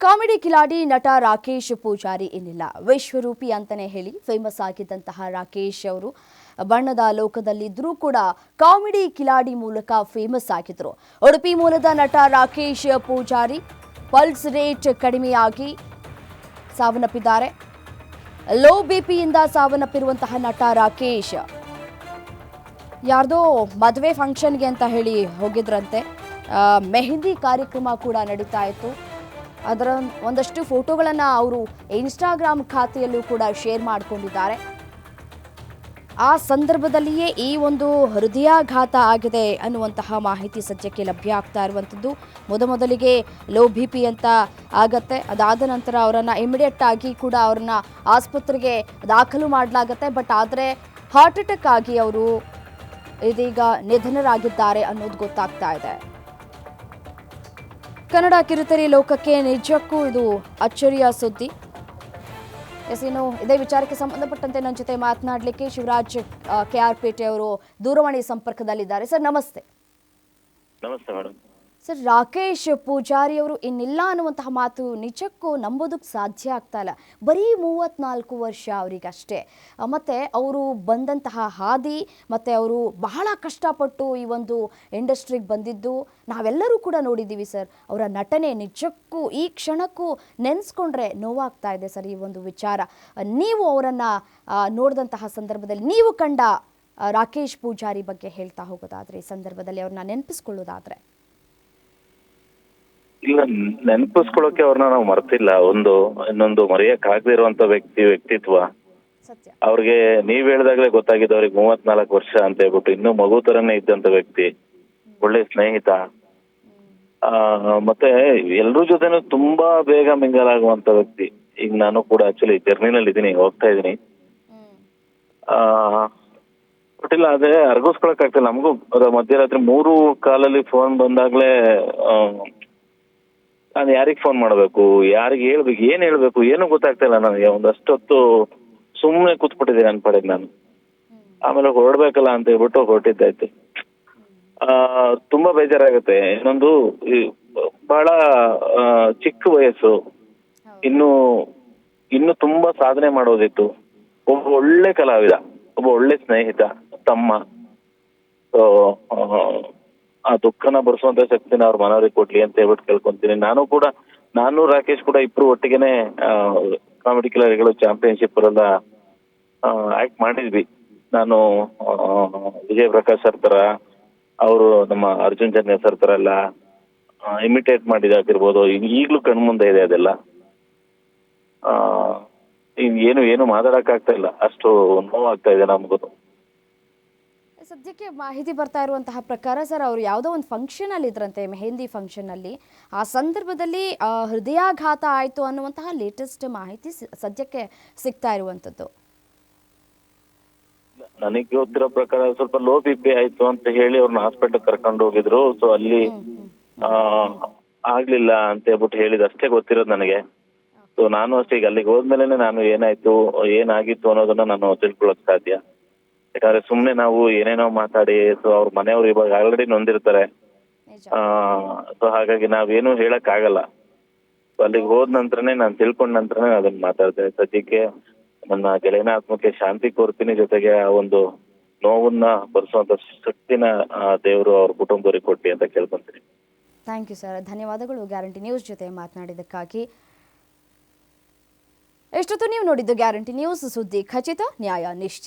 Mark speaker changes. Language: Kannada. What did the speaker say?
Speaker 1: ಕಾಮಿಡಿ ಕಿಲಾಡಿ ನಟ ರಾಕೇಶ್ ಪೂಜಾರಿ ಇನ್ನಿಲ್ಲ. ವಿಶ್ವರೂಪಿ ಅಂತಾನೆ ಹೇಳಿ ಫೇಮಸ್ ಆಗಿದ್ದಂತಹ ರಾಕೇಶ್ ಅವರು ಬಣ್ಣದ ಲೋಕದಲ್ಲಿದ್ದರೂ ಕೂಡ ಕಾಮಿಡಿ ಕಿಲಾಡಿ ಮೂಲಕ ಫೇಮಸ್ ಆಗಿದ್ರು. ಉಡುಪಿ ಮೂಲದ ನಟ ರಾಕೇಶ್ ಪೂಜಾರಿ ಪಲ್ಸ್ ರೇಟ್ ಕಡಿಮೆಯಾಗಿ ಸಾವನ್ನಪ್ಪಿದ್ದಾರೆ. ಲೋ ಬಿಪಿಯಿಂದ ಸಾವನ್ನಪ್ಪಿರುವಂತಹ ನಟ ರಾಕೇಶ್ ಯಾರ್ದೋ ಮದುವೆ ಫಂಕ್ಷನ್ಗೆ ಅಂತ ಹೇಳಿ ಹೋಗಿದ್ರಂತೆ. ಮೆಹಂದಿ ಕಾರ್ಯಕ್ರಮ ಕೂಡ ನಡೀತಾ ಇತ್ತು. ಅದರ ಒಂದಷ್ಟು ಫೋಟೋಗಳನ್ನು ಅವರು ಇನ್ಸ್ಟಾಗ್ರಾಮ್ ಖಾತೆಯಲ್ಲೂ ಕೂಡ ಶೇರ್ ಮಾಡಿಕೊಂಡಿದ್ದಾರೆ. ಆ ಸಂದರ್ಭದಲ್ಲಿಯೇ ಈ ಒಂದು ಹೃದಯಾಘಾತ ಆಗಿದೆ ಅನ್ನುವಂತಹ ಮಾಹಿತಿ ಸದ್ಯಕ್ಕೆ ಲಭ್ಯ ಆಗ್ತಾ ಇರುವಂಥದ್ದು. ಮೊದಲಿಗೆ ಲೋ ಬಿ ಪಿ ಅಂತ ಆಗತ್ತೆ. ಅದಾದ ನಂತರ ಅವರನ್ನು ಇಮಿಡಿಯೇಟ್ ಆಗಿ ಕೂಡ ಅವ್ರನ್ನ ಆಸ್ಪತ್ರೆಗೆ ದಾಖಲು ಮಾಡಲಾಗತ್ತೆ. ಬಟ್ ಆದರೆ ಹಾರ್ಟ್ ಅಟ್ಯಾಕ್ ಆಗಿ ಅವರು ಇದೀಗ ನಿಧನರಾಗಿದ್ದಾರೆ ಅನ್ನೋದು ಗೊತ್ತಾಗ್ತಾ ಇದೆ. ಕನ್ನಡ ಕಿರುತೆರೆ ಲೋಕಕ್ಕೆ ನಿಜಕ್ಕೂ ಇದು ಅಚ್ಚರಿಯ ಸುದ್ದಿ. ಇನ್ನು ಇದೇ ವಿಚಾರಕ್ಕೆ ಸಂಬಂಧಪಟ್ಟಂತೆ ನನ್ನ ಜೊತೆ ಮಾತನಾಡಲಿಕ್ಕೆ ಶಿವರಾಜ್ KR ಪೇಟೆ ಅವರು ದೂರವಾಣಿ ಸಂಪರ್ಕದಲ್ಲಿದ್ದಾರೆ. ಸರ್ ನಮಸ್ತೆ.
Speaker 2: ನಮಸ್ತೆ ಮೇಡಮ್.
Speaker 1: ಸರ್, ರಾಕೇಶ್ ಪೂಜಾರಿ ಅವರು ಇನ್ನಿಲ್ಲ ಅನ್ನುವಂತಹ ಮಾತು ನಿಜಕ್ಕೂ ನಂಬೋದಕ್ಕೆ ಸಾಧ್ಯ ಆಗ್ತಾ ಇಲ್ಲ. ಬರೀ 34 ವರ್ಷ ಅವರಿಗಷ್ಟೇ. ಮತ್ತು ಅವರು ಬಂದಂತಹ ಹಾದಿ ಮತ್ತು ಅವರು ಬಹಳ ಕಷ್ಟಪಟ್ಟು ಈ ಒಂದು ಇಂಡಸ್ಟ್ರಿಗೆ ಬಂದಿದ್ದು ನಾವೆಲ್ಲರೂ ಕೂಡ ನೋಡಿದ್ದೀವಿ ಸರ್. ಅವರ ನಟನೆ ನಿಜಕ್ಕೂ ಈ ಕ್ಷಣಕ್ಕೂ ನೆನೆಸ್ಕೊಂಡ್ರೆ ನೋವಾಗ್ತಾ ಇದೆ ಸರ್ ಈ ಒಂದು ವಿಚಾರ. ನೀವು ಅವರನ್ನು ನೋಡಿದಂತಹ ಸಂದರ್ಭದಲ್ಲಿ ನೀವು ಕಂಡ ರಾಕೇಶ್ ಪೂಜಾರಿ ಬಗ್ಗೆ ಹೇಳ್ತಾ ಹೋಗೋದಾದರೆ, ಈ ಸಂದರ್ಭದಲ್ಲಿ ಅವ್ರನ್ನ ನೆನಪಿಸ್ಕೊಳ್ಳೋದಾದರೆ?
Speaker 2: ಇಲ್ಲ, ನೆನಪಿಸ್ಕೊಳ್ಳೋಕೆ ಅವ್ರನ್ನ ನಾವು ಮರ್ತಿಲ್ಲ. ಇನ್ನೊಂದು ಮರೆಯಕ್ ಆಗದೆ ಇರುವಂತ ವ್ಯಕ್ತಿತ್ವ. ಅವ್ರಿಗೆ ನೀವ್ ಹೇಳ್ದಾಗ್ಲೇ ಗೊತ್ತಾಗಿದ್ದು ಅವ್ರಿಗೆ 34 ವರ್ಷ ಅಂತ ಹೇಳ್ಬಿಟ್ಟು ಇನ್ನೂ ಮಗು ತರನೇ ಇದ್ದಂತ ವ್ಯಕ್ತಿ, ಒಳ್ಳೆ ಸ್ನೇಹಿತ. ಮತ್ತೆ ಎಲ್ರ ಜೊತೆನೂ ತುಂಬಾ ಬೇಗ ಮಿಂಗಲ್ ಆಗುವಂತ ವ್ಯಕ್ತಿ. ಈಗ ನಾನು ಕೂಡ ಆಕ್ಚುಲಿ ಜರ್ನಿನಲ್ಲಿ ಇದೀನಿ, ಹೋಗ್ತಾ ಇದೀನಿ. ಗೊತ್ತಿಲ್ಲ, ಅದೇ ಅರ್ಗಿಸ್ಕೊಳಕ್ ಆಗ್ತಿಲ್ಲ ನಮಗೂ. ಮಧ್ಯರಾತ್ರಿ 3 ಕಾಲಲ್ಲಿ ಫೋನ್ ಬಂದಾಗ್ಲೇ ನಾನು ಯಾರಿಗ್ ಫೋನ್ ಮಾಡ್ಬೇಕು, ಯಾರಿಗೆ ಹೇಳ್ಬೇಕು, ಏನ್ ಹೇಳ್ಬೇಕು ಏನು ಗೊತ್ತಾಗ್ತಾ ಇಲ್ಲ ನನಗೆ. ಒಂದಷ್ಟೊತ್ತು ಸುಮ್ಮನೆ ಕೂತ್ಬಿಟ್ಟಿದ್ದೆ ನನ್ ಪಡೆಗೆ ನಾನು. ಆಮೇಲೆ ಹೊರಡ್ಬೇಕಲ್ಲ ಅಂತ ಹೇಳ್ಬಿಟ್ಟು ಹೊರಟಿದ್ದಾಯ್ತು. ತುಂಬಾ ಬೇಜಾರಾಗತ್ತೆ. ಇನ್ನೊಂದು ಬಹಳ ಚಿಕ್ಕ ವಯಸ್ಸು, ಇನ್ನು ತುಂಬಾ ಸಾಧನೆ ಮಾಡೋದಿತ್ತು. ಒಬ್ಬ ಒಳ್ಳೆ ಕಲಾವಿದ, ಒಬ್ಬ ಒಳ್ಳೆ ಸ್ನೇಹಿತ, ತಮ್ಮ. ಆ ದುಃಖನ ಬರ್ಸುವಂತ ಶಕ್ತಿನ ಅವ್ರ ಮನವರಿಗೆ ಕೊಡ್ಲಿ ಅಂತ ಹೇಳ್ಬಿಟ್ಟು ಕೇಳ್ಕೊಂತೀನಿ. ನಾನು ರಾಕೇಶ್ ಕೂಡ ಇಬ್ರು ಒಟ್ಟಿಗೆನೆ ಕಾಮಿಡಿ ಕಿಲಾರಿಗಳು ಚಾಂಪಿಯನ್ಶಿಪ್ ಎಲ್ಲ ಆಕ್ಟ್ ಮಾಡಿದ್ವಿ. ನಾನು ವಿಜಯ್ ಪ್ರಕಾಶ್ ಸರ್ ತರ, ಅವರು ನಮ್ಮ ಅರ್ಜುನ್ ಜನ್ಯ ಸರ್ ತರ ಎಲ್ಲ ಇಮಿಟೇಟ್ ಮಾಡಿದಾಗಿರ್ಬೋದು. ಈಗ್ಲೂ ಕಣ್ಮುಂದೆ ಇದೆ ಅದೆಲ್ಲ. ಏನು ಮಾತಾಡಕ್ ಆಗ್ತಾ ಇಲ್ಲ, ಅಷ್ಟು ನೋವಾಗ್ತಾ ಇದೆ ನಮಗೂ.
Speaker 1: ಸದ್ಯಕ್ಕೆ ಮಾಹಿತಿ ಬರ್ತಾ ಇರುವಂತಹ ಪ್ರಕಾರ ಸರ್, ಅವರು ಯಾವುದೋ ಒಂದು ಫಂಕ್ಷನ್ ಅಲ್ಲಿ ಇದ್ರಂತೆ, ಮೆಹಂದಿ ಫಂಕ್ಷನ್ ಅಲ್ಲಿ. ಆ ಸಂದರ್ಭದಲ್ಲಿ ಹೃದಯಾಘಾತ ಆಯಿತು ಅನ್ನುವಂತಹ ಲೇಟೆಸ್ಟ್ ಮಾಹಿತಿ ಸದ್ಯಕ್ಕೆ ಸಿಗ್ತಾ ಇರುವಂತದ್ದು.
Speaker 2: ನನಗೆ ಗೊತ್ತಿರೋ ಪ್ರಕಾರ ಸ್ವಲ್ಪ ಲೋ ಬಿ ಆಯ್ತು ಅಂತ ಹೇಳಿ ಅವ್ರನ್ನ ಹಾಸ್ಪಿಟಲ್ ಕರ್ಕೊಂಡು ಹೋಗಿದ್ರು. ಸೊ ಅಲ್ಲಿ ಆಗ್ಲಿಲ್ಲ ಅಂತ ಹೇಳ್ಬಿಟ್ಟು ಹೇಳಿದ ಅಷ್ಟೇ ಗೊತ್ತಿರೋದು ನನಗೆ. ಸೊ ನಾನು ಅಷ್ಟೇ ಈಗ ಅಲ್ಲಿಗೆ ಹೋದ್ಮೇಲೆ ನಾನು ಏನಾಗಿತ್ತು ಅನ್ನೋದನ್ನ ನಾನು ತಿಳ್ಕೊಳಕ್ ಸಾಧ್ಯ. ಯಾಕಂದ್ರೆ ಸುಮ್ನೆ ನಾವು ಏನೇನೋ ಮಾತಾಡಿ, ಸೊ ಅವ್ರ ಮನೆಯವ್ರು ಇವಾಗ ಆಲ್ರೆಡಿ ನೊಂದಿರ್ತಾರೆ. ಸೊ ಹಾಗಾಗಿ ನಾವೇನು ಹೇಳಕ್ ಆಗಲ್ಲ. ಅಲ್ಲಿಗೆ ಹೋದ ನಂತರನೇ ನಾನು ತಿಳ್ಕೊಂಡ ನಂತರನೇ ಅದನ್ನ ಮಾತಾಡ್ತೇನೆ. ಸದ್ಯಕ್ಕೆ ನನ್ನ ಗೆಳೆಯನ ಆತ್ಮಕ್ಕೆ ಶಾಂತಿ ಕೋರ್ತೀನಿ, ಜೊತೆಗೆ ಆ ಒಂದು ನೋವನ್ನ ಬರ್ಸುವಂತ ಶಕ್ತಿನ ದೇವರು ಅವ್ರ ಕುಟುಂಬದವ್ರಿಗೆ ಕೊಟ್ಟಿ ಅಂತ ಕೇಳ್ಕೊಂತೀನಿ.
Speaker 1: ಥ್ಯಾಂಕ್ ಯು ಸರ್, ಧನ್ಯವಾದಗಳು ಗ್ಯಾರಂಟಿ ನ್ಯೂಸ್ ಜೊತೆ ಮಾತನಾಡಿದ್ದಕ್ಕಾಗಿ. ಎಷ್ಟೊತ್ತು ನೀವು ನೋಡಿದ್ದು ಗ್ಯಾರಂಟಿ ನ್ಯೂಸ್, ಸುದ್ದಿ ಖಚಿತ, ನ್ಯಾಯ ನಿಶ್ಚಿತ.